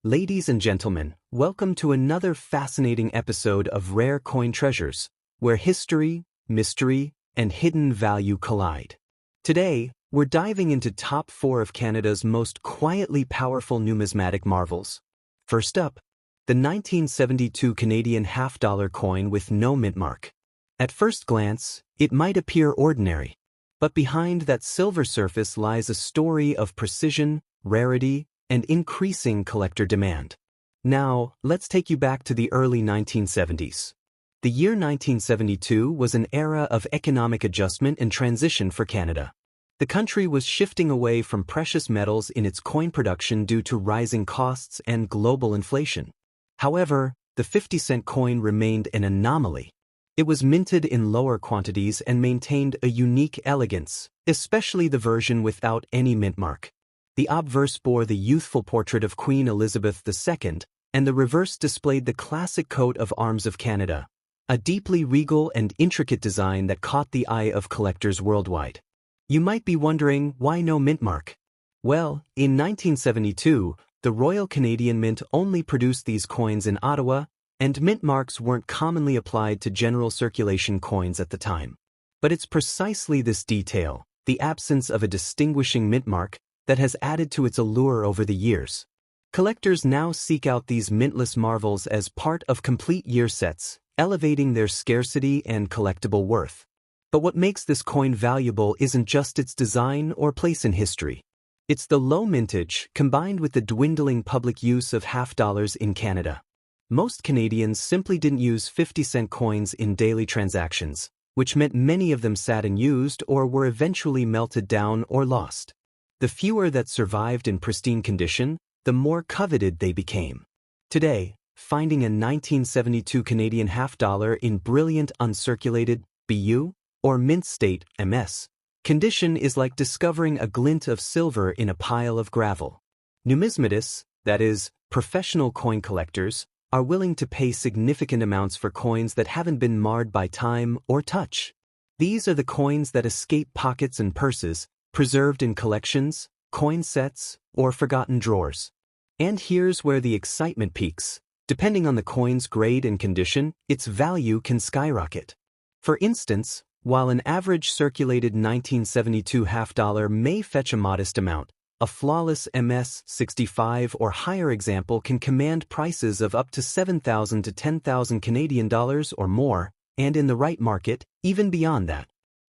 Ladies and gentlemen, welcome to another fascinating episode of Rare Coin Treasures, where history, mystery, and hidden value collide. Today, we're diving into top 4 of Canada's most quietly powerful numismatic marvels. First up, the 1972 Canadian half-dollar coin with no mint mark. At first glance, it might appear ordinary, but behind that silver surface lies a story of precision, rarity, and increasing collector demand. Now, let's take you back to the early 1970s. The year 1972 was an era of economic adjustment and transition for Canada. The country was shifting away from precious metals in its coin production due to rising costs and global inflation. However, the 50-cent coin remained an anomaly. It was minted in lower quantities and maintained a unique elegance, especially the version without any mint mark. The obverse bore the youthful portrait of Queen Elizabeth II, and the reverse displayed the classic coat of arms of Canada, a deeply regal and intricate design that caught the eye of collectors worldwide. You might be wondering, why no mint mark? Well, in 1972, the Royal Canadian Mint only produced these coins in Ottawa, and mint marks weren't commonly applied to general circulation coins at the time. But it's precisely this detail, the absence of a distinguishing mint mark, that has added to its allure over the years. Collectors now seek out these mintless marvels as part of complete year sets, elevating their scarcity and collectible worth. But what makes this coin valuable isn't just its design or place in history. It's the low mintage combined with the dwindling public use of half-dollars in Canada. Most Canadians simply didn't use 50-cent coins in daily transactions, which meant many of them sat unused or were eventually melted down or lost. The fewer that survived in pristine condition, the more coveted they became. Today, finding a 1972 Canadian half-dollar in brilliant uncirculated BU or mint state MS condition is like discovering a glint of silver in a pile of gravel. Numismatics, that is, professional coin collectors, are willing to pay significant amounts for coins that haven't been marred by time or touch. These are the coins that escape pockets and purses, preserved in collections, coin sets, or forgotten drawers. And here's where the excitement peaks. Depending on the coin's grade and condition, its value can skyrocket. For instance, while an average circulated 1972 half-dollar may fetch a modest amount, a flawless MS-65 or higher example can command prices of up to 7,000 to 10,000 Canadian dollars or more, and in the right market, even beyond that.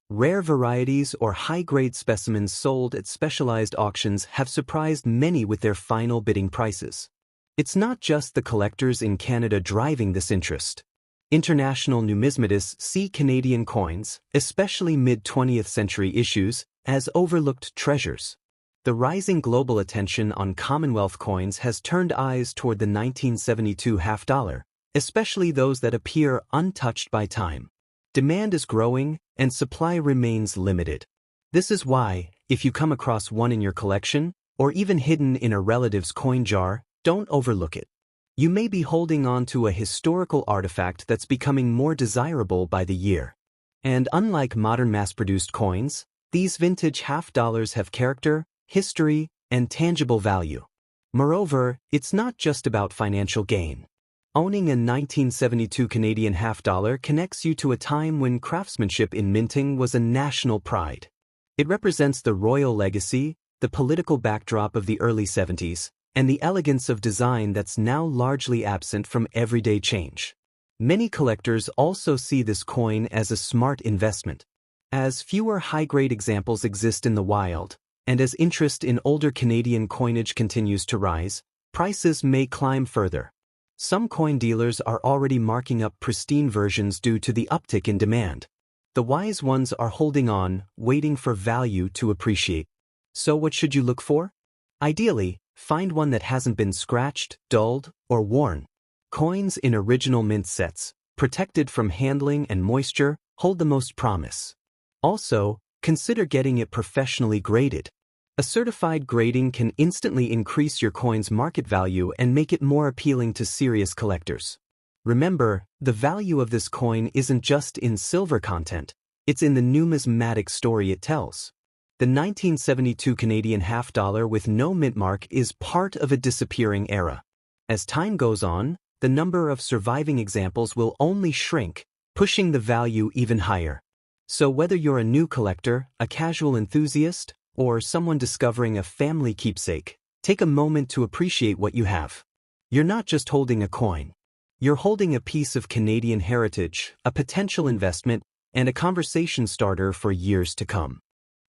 Rare varieties or high-grade specimens sold at specialized auctions have surprised many with their final bidding prices. It's not just the collectors in Canada driving this interest. International numismatists see Canadian coins, especially mid-20th century issues, as overlooked treasures. The rising global attention on Commonwealth coins has turned eyes toward the 1972 half-dollar, especially those that appear untouched by time. Demand is growing, and supply remains limited. This is why, if you come across one in your collection, or even hidden in a relative's coin jar, don't overlook it. You may be holding on to a historical artifact that's becoming more desirable by the year. And unlike modern mass-produced coins, these vintage half-dollars have character, history, and tangible value. Moreover, it's not just about financial gain. Owning a 1972 Canadian half-dollar connects you to a time when craftsmanship in minting was a national pride. It represents the royal legacy, the political backdrop of the early 70s, and the elegance of design that's now largely absent from everyday change. Many collectors also see this coin as a smart investment. As fewer high-grade examples exist in the wild, and as interest in older Canadian coinage continues to rise, prices may climb further. Some coin dealers are already marking up pristine versions due to the uptick in demand. The wise ones are holding on, waiting for value to appreciate. So what should you look for? Ideally, find one that hasn't been scratched, dulled, or worn. Coins in original mint sets, protected from handling and moisture, hold the most promise. Also, consider getting it professionally graded. A certified grading can instantly increase your coin's market value and make it more appealing to serious collectors. Remember, the value of this coin isn't just in silver content, it's in the numismatic story it tells. The 1972 Canadian half-dollar with no mint mark is part of a disappearing era. As time goes on, the number of surviving examples will only shrink, pushing the value even higher. So whether you're a new collector, a casual enthusiast, or someone discovering a family keepsake, take a moment to appreciate what you have. You're not just holding a coin. You're holding a piece of Canadian heritage, a potential investment, and a conversation starter for years to come.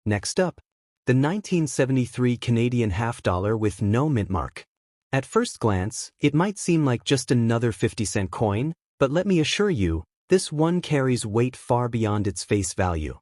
Next up, the 1973 Canadian half-dollar with no mint mark. At first glance, it might seem like just another 50-cent coin, but let me assure you, this one carries weight far beyond its face value.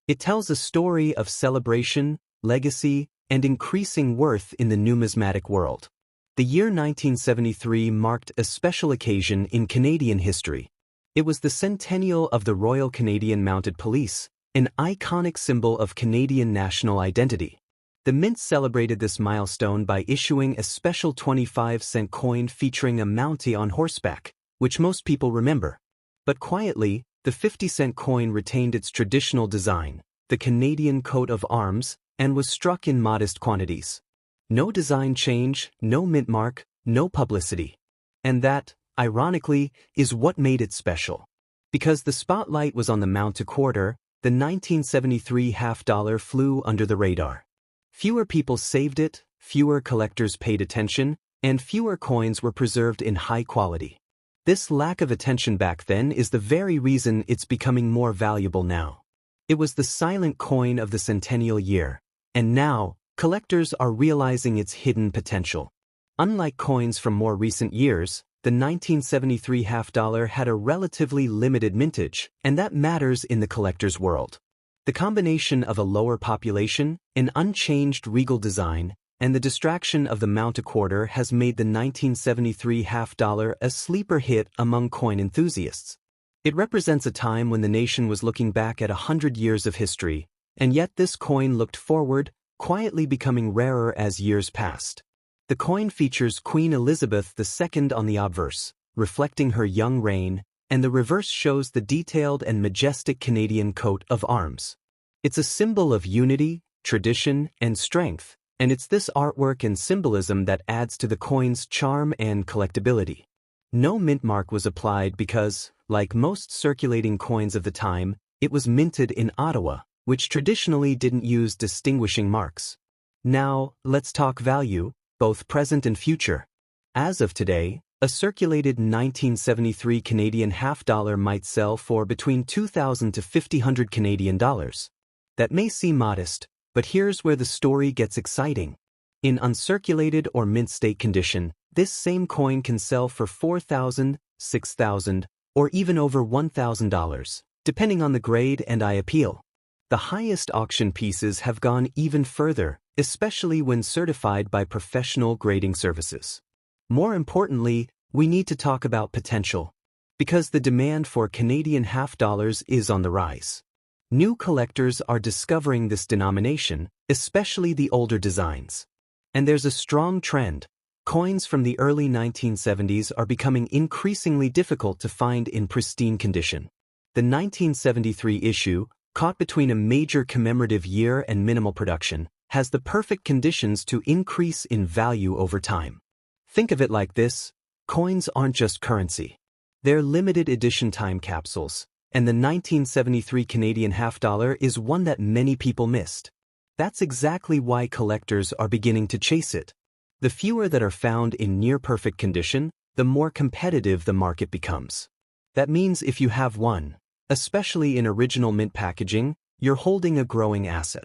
It tells a story of celebration, legacy, and increasing worth in the numismatic world. The year 1973 marked a special occasion in Canadian history. It was the centennial of the Royal Canadian Mounted Police, an iconic symbol of Canadian national identity. The Mint celebrated this milestone by issuing a special 25-cent coin featuring a Mountie on horseback, which most people remember. But quietly, the 50-cent coin retained its traditional design, the Canadian coat of arms, and was struck in modest quantities. No design change, no mint mark, no publicity. And that, ironically, is what made it special. Because the spotlight was on the Mount to quarter, the 1973 half-dollar flew under the radar. Fewer people saved it, fewer collectors paid attention, and fewer coins were preserved in high quality. This lack of attention back then is the very reason it's becoming more valuable now. It was the silent coin of the centennial year, and now, collectors are realizing its hidden potential. Unlike coins from more recent years, the 1973 half-dollar had a relatively limited mintage, and that matters in the collector's world. The combination of a lower population, an unchanged regal design, and the distraction of the Mount to quarter has made the 1973 half-dollar a sleeper hit among coin enthusiasts. It represents a time when the nation was looking back at 100 years of history, and yet this coin looked forward, quietly becoming rarer as years passed. The coin features Queen Elizabeth II on the obverse, reflecting her young reign, and the reverse shows the detailed and majestic Canadian coat of arms. It's a symbol of unity, tradition, and strength, and it's this artwork and symbolism that adds to the coin's charm and collectability. No mint mark was applied because, like most circulating coins of the time, it was minted in Ottawa, which traditionally didn't use distinguishing marks. Now, let's talk value, both present and future. As of today, a circulated 1973 Canadian half-dollar might sell for between $2,000 to $5,000 Canadian dollars. That may seem modest, but here's where the story gets exciting. In uncirculated or mint state condition, this same coin can sell for $4,000, $6,000, or even over $1,000, depending on the grade and eye appeal. The highest auction pieces have gone even further, especially when certified by professional grading services. More importantly, we need to talk about potential, because the demand for Canadian half-dollars is on the rise. New collectors are discovering this denomination, especially the older designs. And there's a strong trend. Coins from the early 1970s are becoming increasingly difficult to find in pristine condition. The 1973 issue, caught between a major commemorative year and minimal production, has the perfect conditions to increase in value over time. Think of it like this: coins aren't just currency. They're limited edition time capsules, and the 1973 Canadian half-dollar is one that many people missed. That's exactly why collectors are beginning to chase it. The fewer that are found in near-perfect condition, the more competitive the market becomes. That means if you have one, especially in original mint packaging, you're holding a growing asset.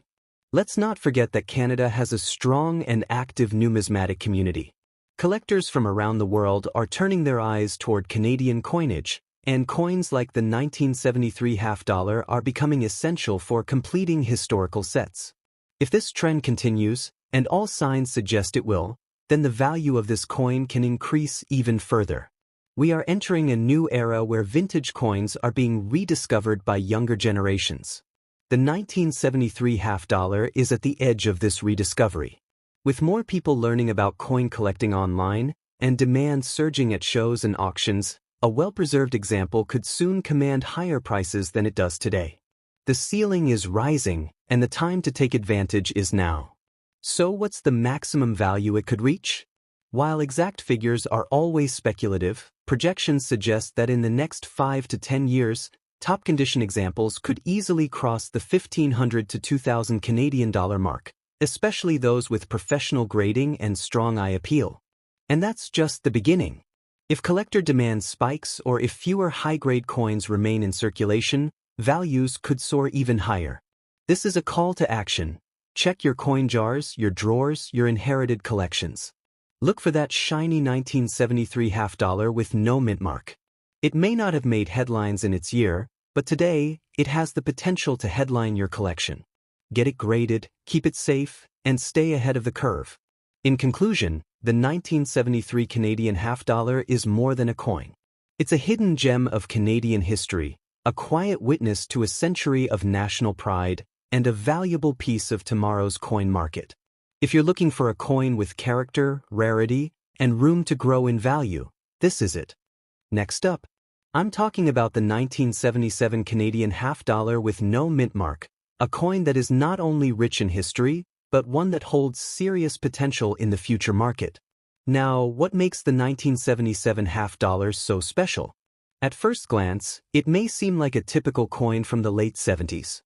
Let's not forget that Canada has a strong and active numismatic community. Collectors from around the world are turning their eyes toward Canadian coinage, and coins like the 1973 half-dollar are becoming essential for completing historical sets. If this trend continues, and all signs suggest it will, then the value of this coin can increase even further. We are entering a new era where vintage coins are being rediscovered by younger generations. The 1973 half-dollar is at the edge of this rediscovery. With more people learning about coin collecting online, and demand surging at shows and auctions, a well-preserved example could soon command higher prices than it does today. The ceiling is rising, and the time to take advantage is now. So what's the maximum value it could reach? While exact figures are always speculative, projections suggest that in the next 5 to 10 years, top condition examples could easily cross the $1,500 to $2,000 mark, especially those with professional grading and strong eye appeal. And that's just the beginning. If collector demand spikes or if fewer high-grade coins remain in circulation, values could soar even higher. This is a call to action. Check your coin jars, your drawers, your inherited collections. Look for that shiny 1973 half-dollar with no mint mark. It may not have made headlines in its year, but today, it has the potential to headline your collection. Get it graded, keep it safe, and stay ahead of the curve. In conclusion, the 1973 Canadian half-dollar is more than a coin. It's a hidden gem of Canadian history, a quiet witness to a century of national pride, and a valuable piece of tomorrow's coin market. If you're looking for a coin with character, rarity, and room to grow in value, this is it. Next up, I'm talking about the 1977 Canadian half-dollar with no mint mark, a coin that is not only rich in history, but one that holds serious potential in the future market. Now, what makes the 1977 half-dollar so special? At first glance, it may seem like a typical coin from the late 70s.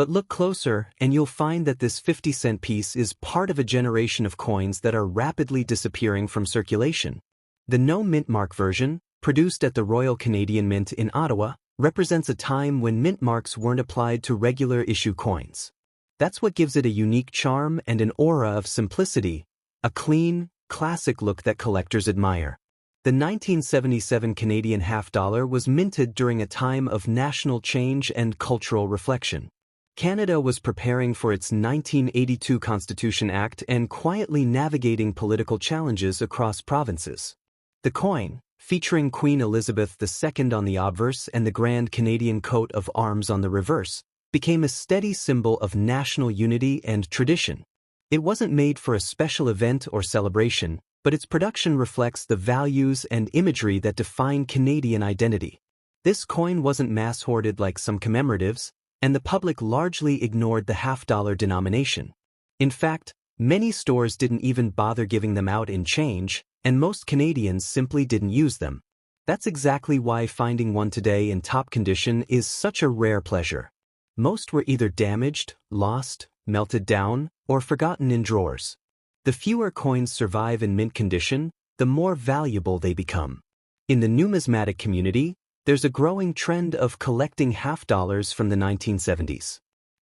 But look closer and you'll find that this 50-cent piece is part of a generation of coins that are rapidly disappearing from circulation. The no mint mark version, produced at the Royal Canadian Mint in Ottawa, represents a time when mint marks weren't applied to regular issue coins. That's what gives it a unique charm and an aura of simplicity, a clean, classic look that collectors admire. The 1977 Canadian half-dollar was minted during a time of national change and cultural reflection. Canada was preparing for its 1982 Constitution Act and quietly navigating political challenges across provinces. The coin, featuring Queen Elizabeth II on the obverse and the Grand Canadian coat of arms on the reverse, became a steady symbol of national unity and tradition. It wasn't made for a special event or celebration, but its production reflects the values and imagery that define Canadian identity. This coin wasn't mass-hoarded like some commemoratives, and the public largely ignored the half-dollar denomination. In fact, many stores didn't even bother giving them out in change, and most Canadians simply didn't use them. That's exactly why finding one today in top condition is such a rare pleasure. Most were either damaged, lost, melted down, or forgotten in drawers. The fewer coins survive in mint condition, the more valuable they become. In the numismatic community, there's a growing trend of collecting half-dollars from the 1970s.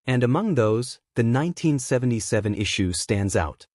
And among those, the 1977 issue stands out.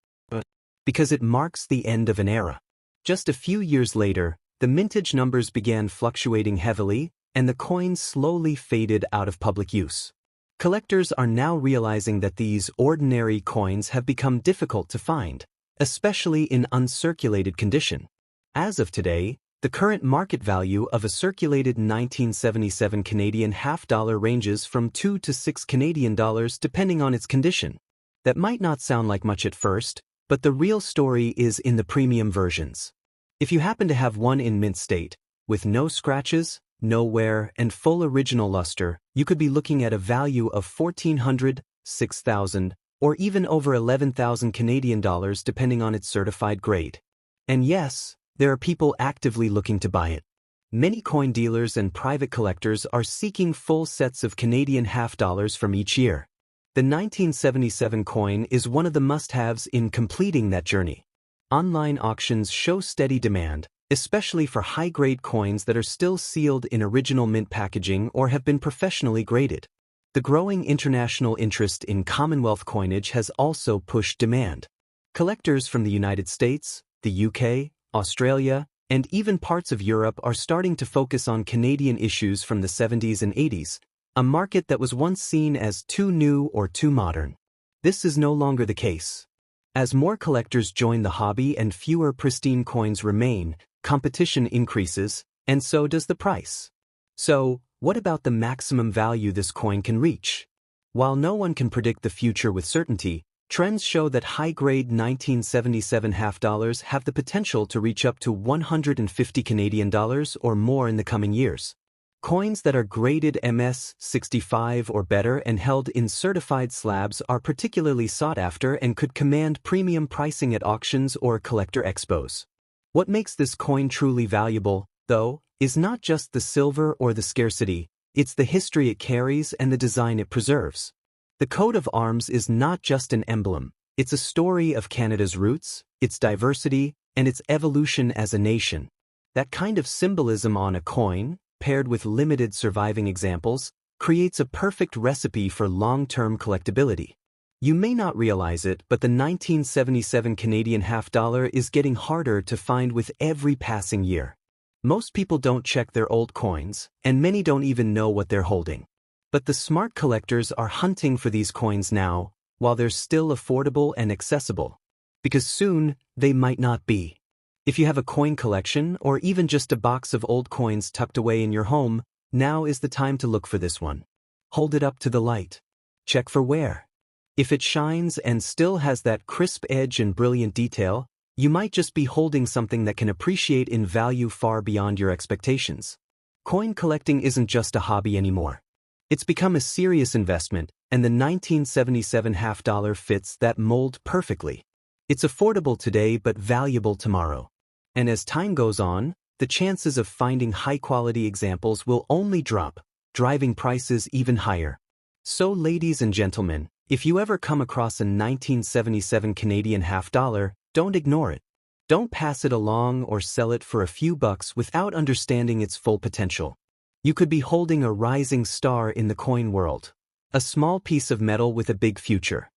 Because it marks the end of an era. Just a few years later, the mintage numbers began fluctuating heavily, and the coins slowly faded out of public use. Collectors are now realizing that these ordinary coins have become difficult to find, especially in uncirculated condition. As of today, the current market value of a circulated 1977 Canadian half-dollar ranges from $2 to $6 Canadian depending on its condition. That might not sound like much at first, but the real story is in the premium versions. If you happen to have one in mint state, with no scratches, no wear, and full original luster, you could be looking at a value of $1,400, $6,000, or even over $11,000 Canadian dollars depending on its certified grade. And yes, there are people actively looking to buy it. Many coin dealers and private collectors are seeking full sets of Canadian half-dollars from each year. The 1977 coin is one of the must-haves in completing that journey. Online auctions show steady demand, especially for high-grade coins that are still sealed in original mint packaging or have been professionally graded. The growing international interest in Commonwealth coinage has also pushed demand. Collectors from the United States, the UK, Australia, and even parts of Europe are starting to focus on Canadian issues from the 70s and 80s, a market that was once seen as too new or too modern. This is no longer the case. As more collectors join the hobby and fewer pristine coins remain, competition increases, and so does the price. So, what about the maximum value this coin can reach? While no one can predict the future with certainty, trends show that high-grade 1977 half-dollars have the potential to reach up to $150 Canadian dollars or more in the coming years. Coins that are graded MS-65 or better and held in certified slabs are particularly sought after and could command premium pricing at auctions or collector expos. What makes this coin truly valuable, though, is not just the silver or the scarcity, it's the history it carries and the design it preserves. The coat of arms is not just an emblem, it's a story of Canada's roots, its diversity, and its evolution as a nation. That kind of symbolism on a coin, paired with limited surviving examples, creates a perfect recipe for long-term collectability. You may not realize it, but the 1977 Canadian half-dollar is getting harder to find with every passing year. Most people don't check their old coins, and many don't even know what they're holding. But the smart collectors are hunting for these coins now, while they're still affordable and accessible. Because soon, they might not be. If you have a coin collection, or even just a box of old coins tucked away in your home, now is the time to look for this one. Hold it up to the light. Check for wear. If it shines and still has that crisp edge and brilliant detail, you might just be holding something that can appreciate in value far beyond your expectations. Coin collecting isn't just a hobby anymore. It's become a serious investment, and the 1977 half-dollar fits that mold perfectly. It's affordable today but valuable tomorrow. And as time goes on, the chances of finding high-quality examples will only drop, driving prices even higher. So, ladies and gentlemen, if you ever come across a 1977 Canadian half-dollar, don't ignore it. Don't pass it along or sell it for a few bucks without understanding its full potential. You could be holding a rising star in the coin world. A small piece of metal with a big future.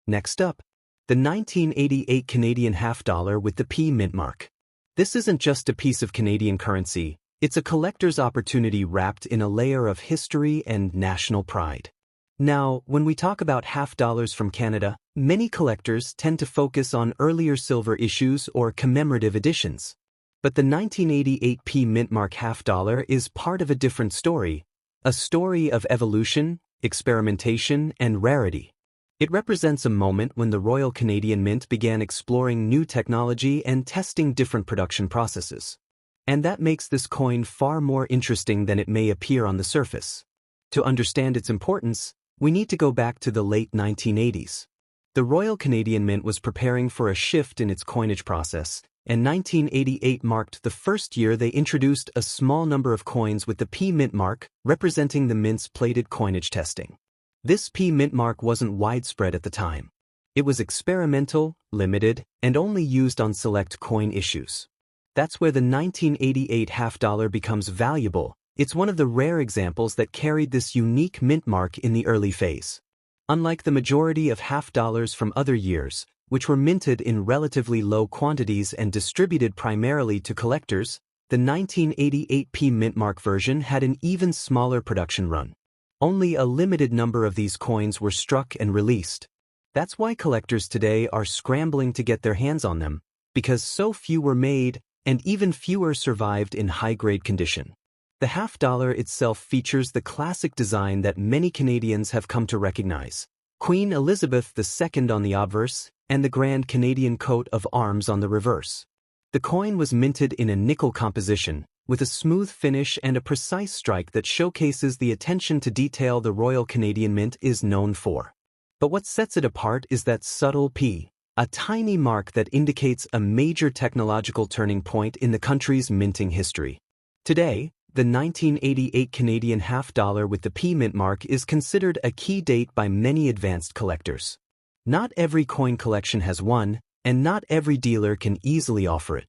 Next up, the 1988 Canadian half-dollar with the P mint mark. This isn't just a piece of Canadian currency, it's a collector's opportunity wrapped in a layer of history and national pride. Now, when we talk about half-dollars from Canada, many collectors tend to focus on earlier silver issues or commemorative editions. But the 1988 P mint mark half-dollar is part of a different story, a story of evolution, experimentation, and rarity. It represents a moment when the Royal Canadian Mint began exploring new technology and testing different production processes. And that makes this coin far more interesting than it may appear on the surface. To understand its importance, we need to go back to the late 1980s. The Royal Canadian Mint was preparing for a shift in its coinage process, and 1988 marked the first year they introduced a small number of coins with the P mint mark, representing the mint's plated coinage testing. This P mint mark wasn't widespread at the time. It was experimental, limited, and only used on select coin issues. That's where the 1988 half-dollar becomes valuable. It's one of the rare examples that carried this unique mint mark in the early phase. Unlike the majority of half-dollars from other years, which were minted in relatively low quantities and distributed primarily to collectors, the 1988 P mint mark version had an even smaller production run. Only a limited number of these coins were struck and released. That's why collectors today are scrambling to get their hands on them, because so few were made, and even fewer survived in high-grade condition. The half-dollar itself features the classic design that many Canadians have come to recognize: Queen Elizabeth II on the obverse, and the Grand Canadian coat of arms on the reverse. The coin was minted in a nickel composition, with a smooth finish and a precise strike that showcases the attention to detail the Royal Canadian Mint is known for. But what sets it apart is that subtle P, a tiny mark that indicates a major technological turning point in the country's minting history. Today, the 1988 Canadian half-dollar with the P mint mark is considered a key date by many advanced collectors. Not every coin collection has one, and not every dealer can easily offer it.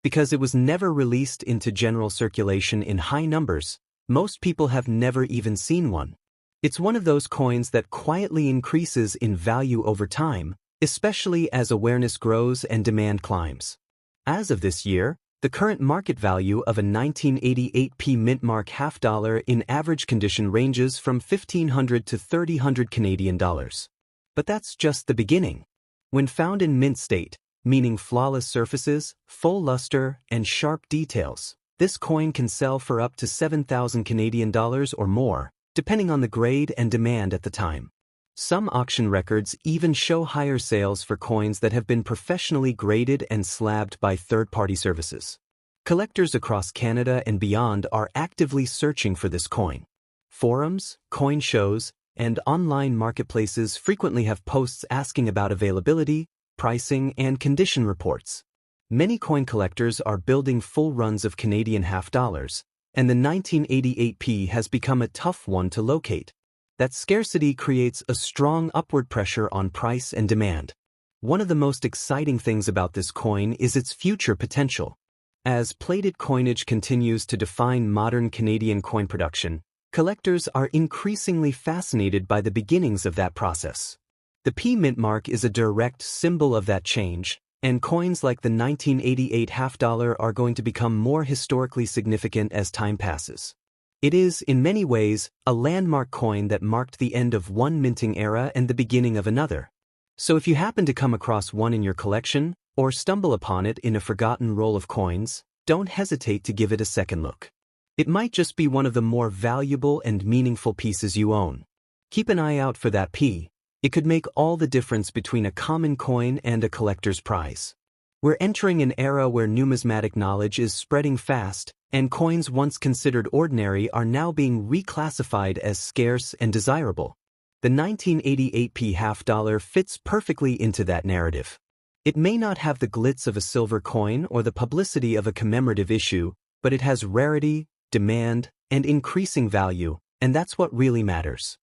Because it was never released into general circulation in high numbers, most people have never even seen one. It's one of those coins that quietly increases in value over time, especially as awareness grows and demand climbs. As of this year, the current market value of a 1988 P mint mark half-dollar in average condition ranges from $1,500 to $3,000 Canadian dollars. But that's just the beginning. When found in mint state, meaning flawless surfaces, full luster, and sharp details, this coin can sell for up to 7,000 Canadian dollars or more, depending on the grade and demand at the time. Some auction records even show higher sales for coins that have been professionally graded and slabbed by third-party services. Collectors across Canada and beyond are actively searching for this coin. Forums, coin shows, and online marketplaces frequently have posts asking about availability, pricing, and condition reports. Many coin collectors are building full runs of Canadian half dollars, and the 1988p has become a tough one to locate. That scarcity creates a strong upward pressure on price and demand. One of the most exciting things about this coin is its future potential. As plated coinage continues to define modern Canadian coin production, collectors are increasingly fascinated by the beginnings of that process. The P mint mark is a direct symbol of that change, and coins like the 1988 half dollar are going to become more historically significant as time passes. It is, in many ways, a landmark coin that marked the end of one minting era and the beginning of another. So if you happen to come across one in your collection, or stumble upon it in a forgotten roll of coins, don't hesitate to give it a second look. It might just be one of the more valuable and meaningful pieces you own. Keep an eye out for that P. It could make all the difference between a common coin and a collector's prize. We're entering an era where numismatic knowledge is spreading fast, and coins once considered ordinary are now being reclassified as scarce and desirable. The 1988p half dollar fits perfectly into that narrative. It may not have the glitz of a silver coin or the publicity of a commemorative issue, but it has rarity, demand, and increasing value, and that's what really matters.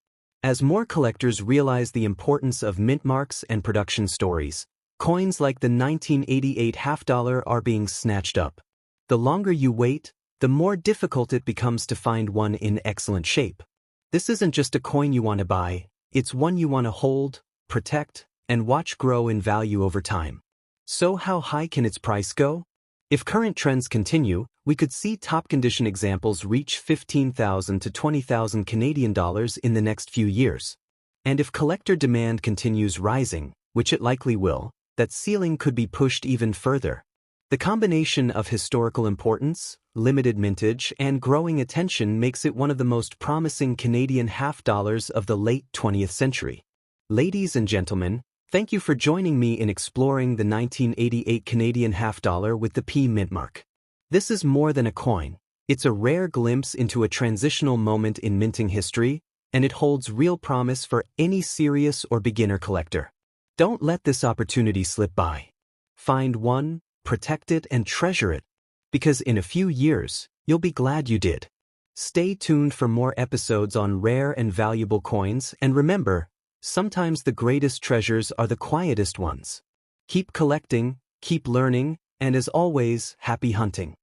As more collectors realize the importance of mint marks and production stories, coins like the 1988 half dollar are being snatched up. The longer you wait, the more difficult it becomes to find one in excellent shape. This isn't just a coin you want to buy, it's one you want to hold, protect, and watch grow in value over time. So how high can its price go? If current trends continue, we could see top condition examples reach 15,000 to 20,000 Canadian dollars in the next few years. And if collector demand continues rising, which it likely will, that ceiling could be pushed even further. The combination of historical importance, limited mintage, and growing attention makes it one of the most promising Canadian half dollars of the late 20th century. Ladies and gentlemen, thank you for joining me in exploring the 1988 Canadian half dollar with the P mint mark. This is more than a coin. It's a rare glimpse into a transitional moment in minting history, and it holds real promise for any serious or beginner collector. Don't let this opportunity slip by. Find one, protect it, and treasure it, because in a few years, you'll be glad you did. Stay tuned for more episodes on rare and valuable coins, and remember, sometimes the greatest treasures are the quietest ones. Keep collecting, keep learning, and as always, happy hunting.